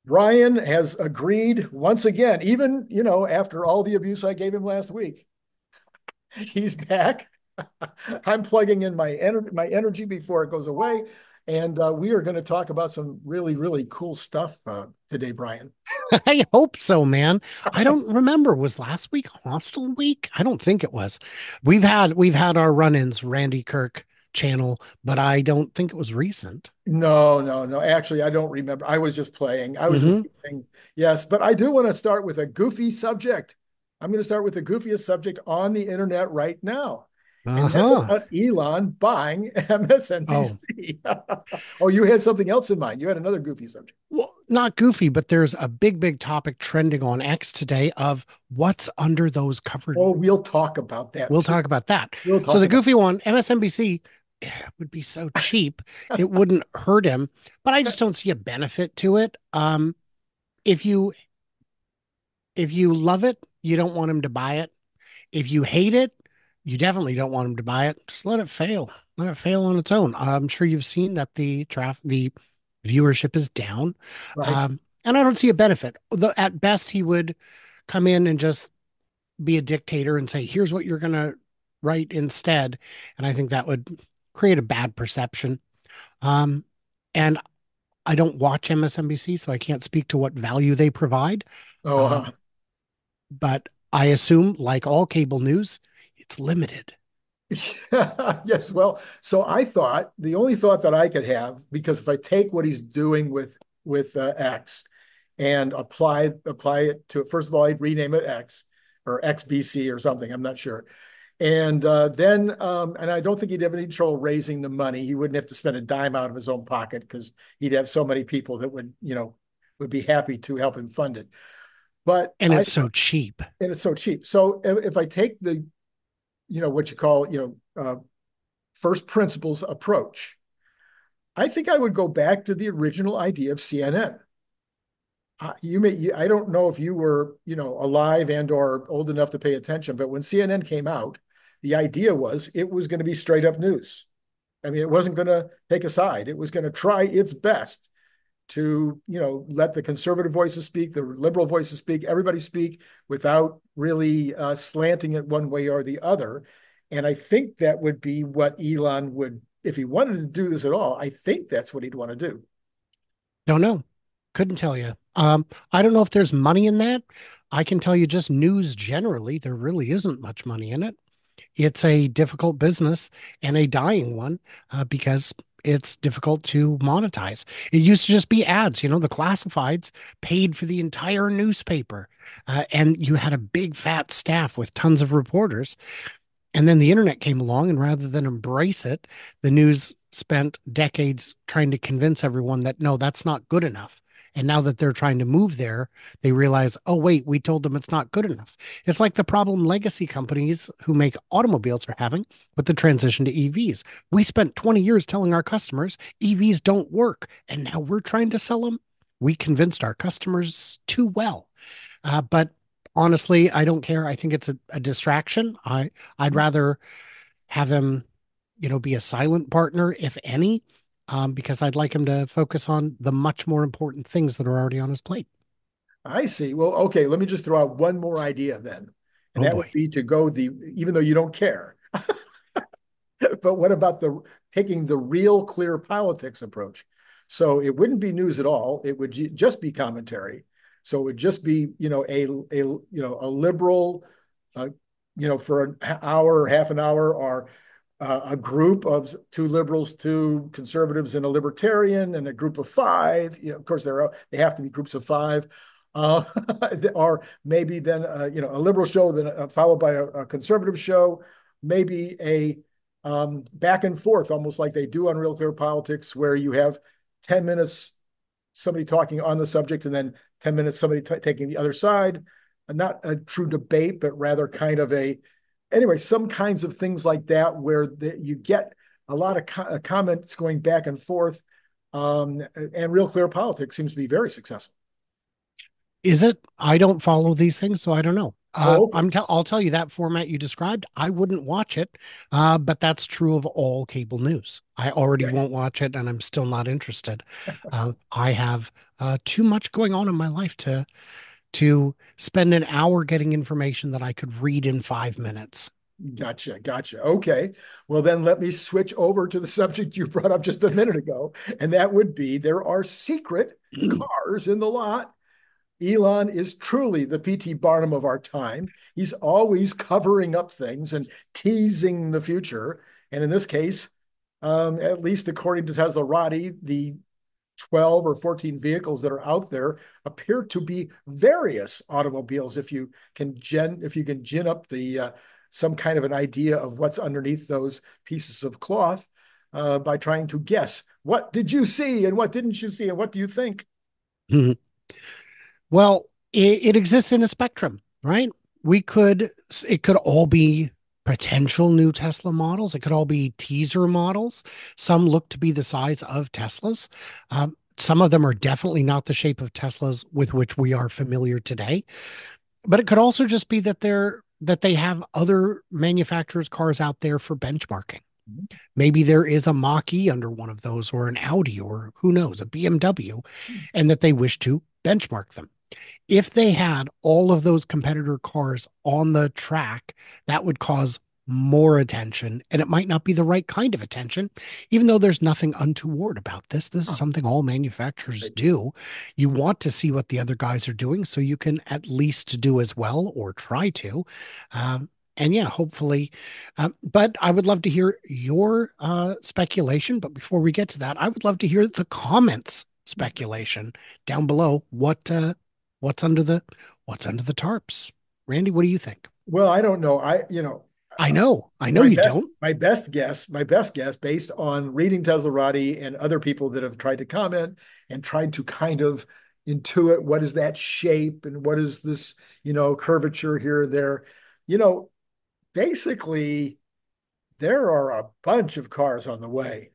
Brian has agreed once again, even, after all the abuse I gave him last week. He's back. I'm plugging in my energy before it goes away. And we are going to talk about some really, really cool stuff today, Brian. I hope so, man. I don't remember. Was last week Hostel Week? I don't think it was. We've had our run-ins, Randy Kirk channel, but I don't think it was recent. No, no, no. Actually, I don't remember. I was just playing. I was just Hmm. kidding. Yes, but I do want to start with a goofy subject. I'm going to start with the goofiest subject on the internet right now. And that's Uh-huh. about Elon buying Oh, MSNBC. Oh, you had something else in mind. You had another goofy subject. well, not goofy, but there's a big topic trending on X today of what's under those covered. Oh, we'll talk about that We'll too. talk about that. We'll So talk the about goofy one, MSNBC, would be so cheap, it wouldn't hurt him, but I just don't see a benefit to it. If you if you love it, you don't want him to buy it. If you hate it, you definitely don't want him to buy it. Just let it fail. Let it fail on its own. I'm sure you've seen that the viewership is down. right. And I don't see a benefit. Though at best he would come in and just be a dictator and say, here's what you're gonna write instead. And I think that would create a bad perception. Um, and I don't watch MSNBC, so I can't speak to what value they provide. Oh, Um, but I assume, like all cable news, it's limited. yes. Well, so I thought the only thought that I could have, because if I take what he's doing with X and apply it to, first of all, I'd rename it X or XBC or something. I'm not sure. And and I don't think he'd have any trouble raising the money. He wouldn't have to spend a dime out of his own pocket because he'd have so many people that would be happy to help him fund it. But And I it's so cheap. and it's so cheap. So if I take the what you call first principles approach, I think I would go back to the original idea of CNN. I don't know if you were alive and or old enough to pay attention, but when CNN came out, the idea was it was going to be straight up news. I mean, it wasn't going to take a side. It was going to try its best to let the conservative voices speak, the liberal voices speak, everybody speak without really slanting it one way or the other. And I think that would be what Elon would, if he wanted to do this at all. I think that's what he'd want to do. Don't know. Couldn't tell you. I don't know if there's money in that. I can tell you just news generally, there really isn't much money in it. It's a difficult business and a dying one because it's difficult to monetize. It used to just be ads, the classifieds paid for the entire newspaper. And you had a big fat staff with tons of reporters. And then the internet came along, and rather than embrace it, the news spent decades trying to convince everyone that no, that's not good enough. And now that they're trying to move there, they realize, oh, wait, we told them it's not good enough. It's like the problem legacy companies who make automobiles are having with the transition to EVs. We spent 20 years telling our customers EVs don't work, and now we're trying to sell them. We convinced our customers too well. But honestly, I don't care. I think it's a distraction. I'd rather have him, be a silent partner, if any, because I'd like him to focus on the much more important things that are already on his plate. I see. Well, okay, let me just throw out one more idea then. And Oh that would boy. be to go even though you don't care, but what about the taking the real clear politics approach? So it wouldn't be news at all. It would just be commentary. So it would just be, a liberal, uh, for an hour or half an hour, or a group of two liberals, two conservatives, and a libertarian, and a group of five. Of course, they have to be groups of five. Uh, or maybe then a liberal show, then followed by a conservative show, maybe a back and forth, almost like they do on Real Clear Politics, where you have 10 minutes somebody talking on the subject and then 10 minutes somebody taking the other side. Not a true debate, but rather kind of anyway, some kinds of things like that where you get a lot of comments going back and forth. And Real Clear Politics seems to be very successful. Is it? I don't follow these things, so I don't know. Oh, okay. I'll tell you that format you described. I wouldn't watch it, but that's true of all cable news. I already Okay. won't watch it, and I'm still not interested. I have too much going on in my life to spend an hour getting information that I could read in 5 minutes. Gotcha. Gotcha. Okay. Well, then let me switch over to the subject you brought up just a minute ago. And that would be there are secret cars in the lot. Elon is truly the P.T. Barnum of our time. He's always covering up things and teasing the future. And in this case, at least according to Teslarati, the 12 or 14 vehicles that are out there appear to be various automobiles. If you can gin up the some kind of an idea of what's underneath those pieces of cloth by trying to guess what did you see and what didn't you see and what do you think? Well, it exists in a spectrum, right? It could all be potential new Tesla models. It could all be teaser models. Some look to be the size of Teslas. Some of them are definitely not the shape of Teslas with which we are familiar today. But it could also just be that they have other manufacturers' cars out there for benchmarking. Maybe there is a Mach-E under one of those, or an Audi, or who knows, a BMW, and that they wish to benchmark them. If they had all of those competitor cars on the track, that would cause more attention, and it might not be the right kind of attention, even though there's nothing untoward about this. This is something all manufacturers do. You want to see what the other guys are doing so you can at least do as well or try to. And yeah, hopefully. But I would love to hear your speculation. But before we get to that, I would love to hear the comments speculation down below. What's under the what's under the tarps? Randy, what do you think? Well, I don't know. I know you don't. My best guess based on reading Teslarati and other people that have tried to comment and tried to kind of intuit what is that shape and what is this, curvature here or there. You know, basically there are a bunch of cars on the way.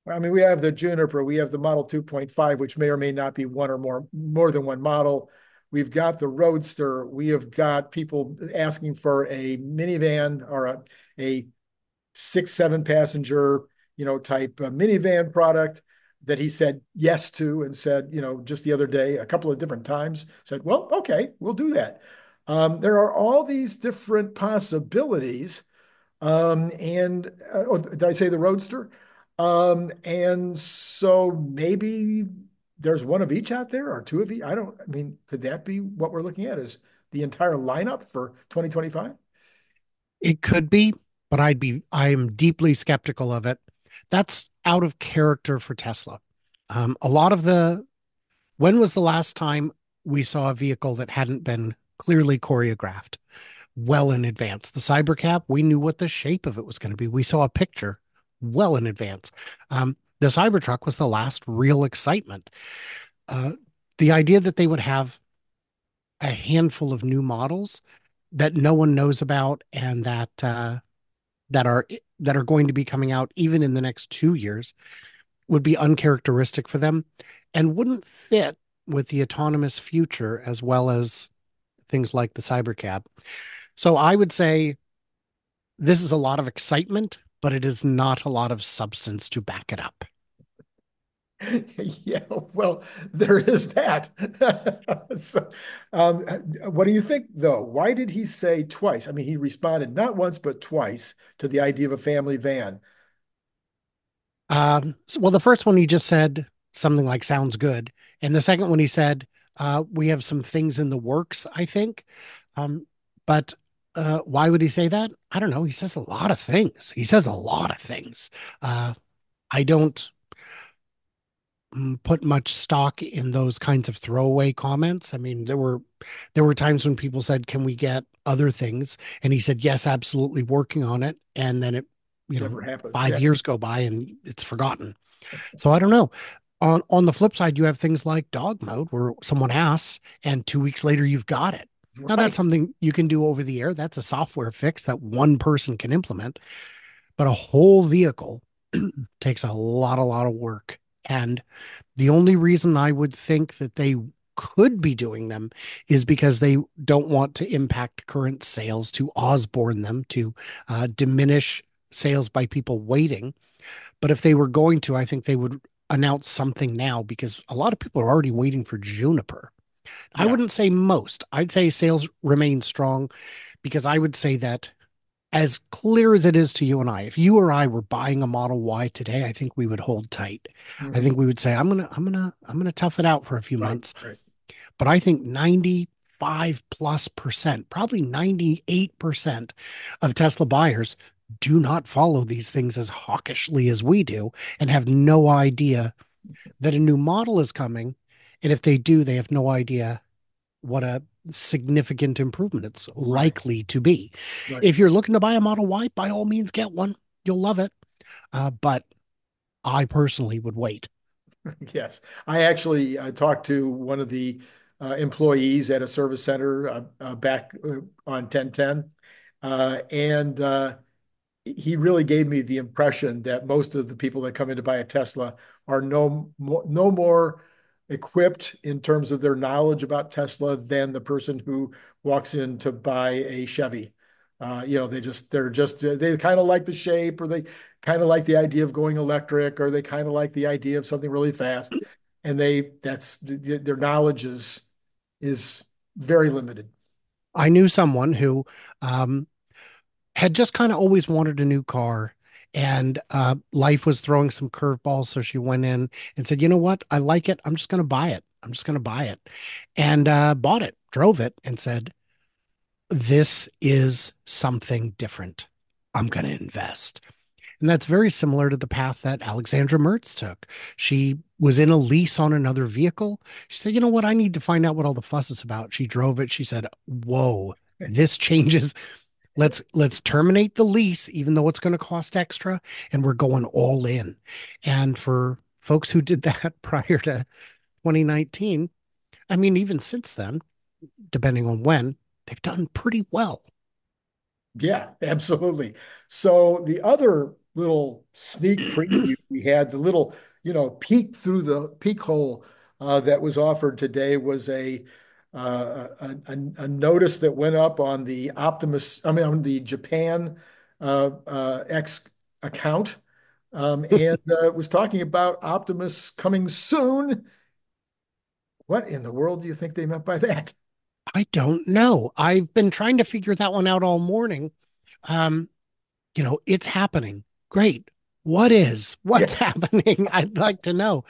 I mean, we have the Juniper, we have the Model 2.5, which may or may not be one or more than one model. We've got the Roadster. We have got people asking for a minivan or a 6, 7 passenger, type minivan product that he said yes to and said, just the other day, a couple of different times, said, well, okay, we'll do that. There are all these different possibilities. Did I say the Roadster? And so maybe there's one of each out there or two of each. I mean, could that be what we're looking at is the entire lineup for 2025? It could be, but I'm deeply skeptical of it. That's out of character for Tesla. A lot of when was the last time we saw a vehicle that hadn't been clearly choreographed well in advance? The Cybercab, we knew what the shape of it was going to be. We saw a picture well in advance. The Cybertruck was the last real excitement. Uh, the idea that they would have a handful of new models that no one knows about and that are going to be coming out even in the next 2 years would be uncharacteristic for them and wouldn't fit with the autonomous future as well as things like the cybercab. So I would say this is a lot of excitement, but it is not a lot of substance to back it up. Yeah, well, there is that. So, what do you think, though? Why did he say twice? I mean, he responded not once, but twice to the idea of a family van. Well, the first one he just said something like sounds good. And the second one he said, we have some things in the works, I think. But why would he say that? I don't know. He says a lot of things. He says a lot of things. I don't put much stock in those kinds of throwaway comments. I mean, there were times when people said, "Can we get other things?" And he said, "Yes, absolutely, working on it." And then Never happens. five Yeah. years go by and it's forgotten. So I don't know. On the flip side, you have things like dog mode where someone asks and 2 weeks later you've got it. Now that's Right. something you can do over the air. That's a software fix that one person can implement, but a whole vehicle takes a lot of work. And the only reason I would think that they could be doing them is because they don't want to impact current sales, to Osborne them, to diminish sales by people waiting. But if they were going to, I think they would announce something now because a lot of people are already waiting for Juniper. I Yeah. wouldn't say most. I'd say sales remain strong because I would say that as clear as it is to you and I, if you or I were buying a Model Y today, I think we would hold tight. I Mhm. think we would say, I'm gonna tough it out for a few Right. months. Right. But I think 95+%, probably 98% of Tesla buyers do not follow these things as hawkishly as we do and have no idea that a new model is coming. And if they do, they have no idea what a significant improvement it's Right. likely to be. Right. If you're looking to buy a Model Y, by all means, get one. You'll love it. But I personally would wait. Yes. I actually talked to one of the employees at a service center back on 1010. And he really gave me the impression that most of the people that come in to buy a Tesla are no more equipped in terms of their knowledge about Tesla than the person who walks in to buy a Chevy. They kind of like the shape, or they kind of like the idea of going electric, or they kind of like the idea of something really fast. And their knowledge is very limited. I knew someone who um, had just kind of always wanted a new car, and life was throwing some curveballs. So she went in and said, "You know what? I like it. I'm just going to buy it. I'm just going to buy it," and bought it, drove it, and said, "This is something different. I'm going to invest." And that's very similar to the path that Alexandra Mertz took. She was in a lease on another vehicle. She said, "You know what? I need to find out what all the fuss is about." She drove it. She said, "Whoa, this changes. Let's terminate the lease, even though it's going to cost extra, and we're going all in." And for folks who did that prior to 2019, I mean, even since then, depending on when, they've done pretty well. Yeah, absolutely. So the other little sneak preview we had, the little, peek through the peek hole that was offered today was a notice that went up on the on the Japan X account, and it was talking about Optimus coming soon. What in the world do you think they meant by that? I don't know. I've been trying to figure that one out all morning. Um, it's happening. Great. What's Yeah. happening? I'd like to know.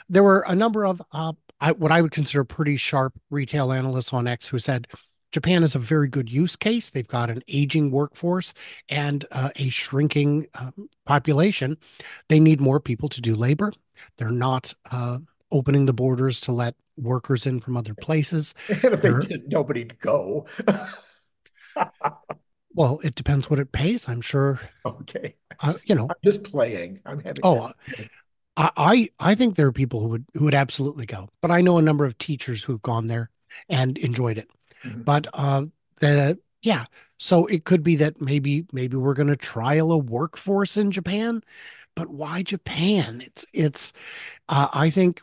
There were a number of what I would consider pretty sharp retail analysts on X who said Japan is a very good use case. They've got an aging workforce and a shrinking population. They need more people to do labor. They're not opening the borders to let workers in from other places. And if they They're did, nobody'd go. Well, it depends what it pays. I'm sure. Okay. Uh, you know. I'm just playing. I'm having. Oh, I think there are people who would absolutely go, but I know a number of teachers who've gone there and enjoyed it. Mhm. But yeah, so it could be that maybe we're going to trial a workforce in Japan, but why Japan? I think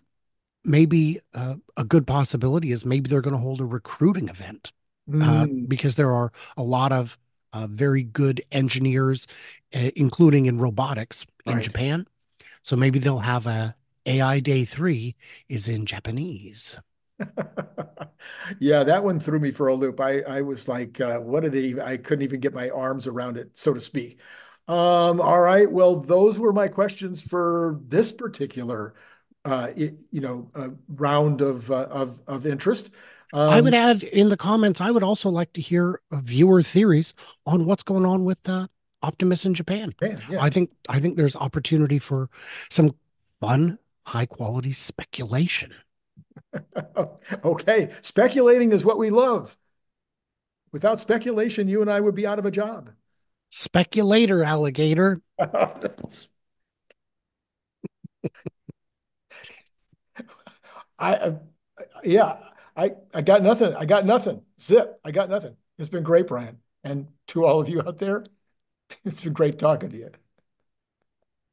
maybe a good possibility is maybe they're going to hold a recruiting event Mm, because there are a lot of very good engineers, including in robotics in right. Japan. So maybe they'll have a AI Day 3 is in Japanese. Yeah, that one threw me for a loop. I was like, what are they? I couldn't even get my arms around it, so to speak. All right. Well, those were my questions for this particular, round of interest. I would Um, add in the comments, I would also like to hear viewer theories on what's going on with Optimus in Japan. Man, yeah. I think there's opportunity for some fun, high quality speculation. Okay. Speculating is what we love. Without speculation, you and I would be out of a job. Speculator, alligator. I, yeah, I got nothing. I got nothing. Zip. I got nothing. It's been great, Brian. And to all of you out there, it's been great talking to you.